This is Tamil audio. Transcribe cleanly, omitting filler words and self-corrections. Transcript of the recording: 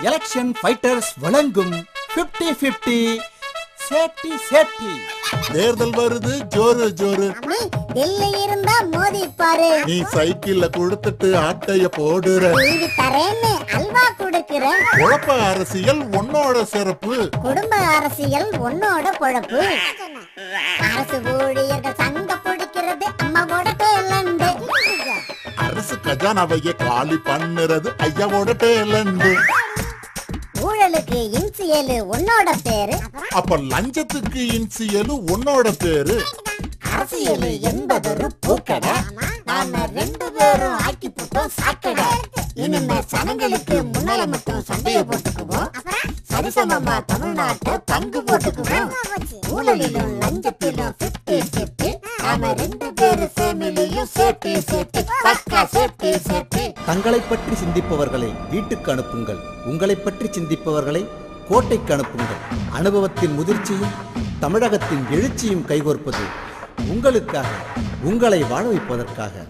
எலெக்ஷன் ஃபைட்டர்ஸ் வழங்கும் 50-50 சேஃப்டி சேஃப்டி. தேர்தல் வருது ஜோரு ஜோரு. டெல்லி இருந்தா மோதி பாரு. நீ சைக்கிள்ல கொடுத்துட்டு ஆட்டைய போடுற. டிவி தரேன்னு அல்வா குடுக்குற. குழப்ப அரசியல் உன்னோட சிறப்பு. குடும்ப அரசியல் உன்னோட பொழப்பு. அரசு ஊழியர்கள் சங்க பிடிக்கிறது அம்மாவோட டேலண்ட். அரசு கஜானாவையே காலி பண்ணுறது ஐயாவோட டேலண்ட். ஊழலுக்கு இன்சியலு உன்னோட பேரு. அப்ப லஞ்சத்துக்கு இன்சியலு உன்னோட பேரு. அரசியல் என்பதொரு பூக்கடை. நாம ரெண்டு பேரும் ஆக்கி போட்டோம் சாக்கடை. இனிமே சனங்களுக்கு முன்னால மட்டும் சண்டைய போட்டுக்குவோம். சரிசமமா தமிழ்நாட்டை பங்கு போட்டுக்குவோம். ஊழலிலும் லஞ்சத்திலும் 50-50. நாம ரெண்டு பேரு ஃபேமிலியும் சேஃப்டி சேஃப்டி. பக்கா சேஃப்டி சேஃப்டி. தங்களை பற்றி சிந்திப்பவர்களை வீட்டுக்கு அனுப்புங்கள். உங்களை பற்றி சிந்திப்பவர்களை கோட்டைக்கு அனுப்புங்கள். அனுபவத்தின் முதிர்ச்சியும் தமிழகத்தின் எழுச்சியும் கைகோர்ப்பது உங்களுக்காக, உங்களை வாழ வைப்பதற்காக.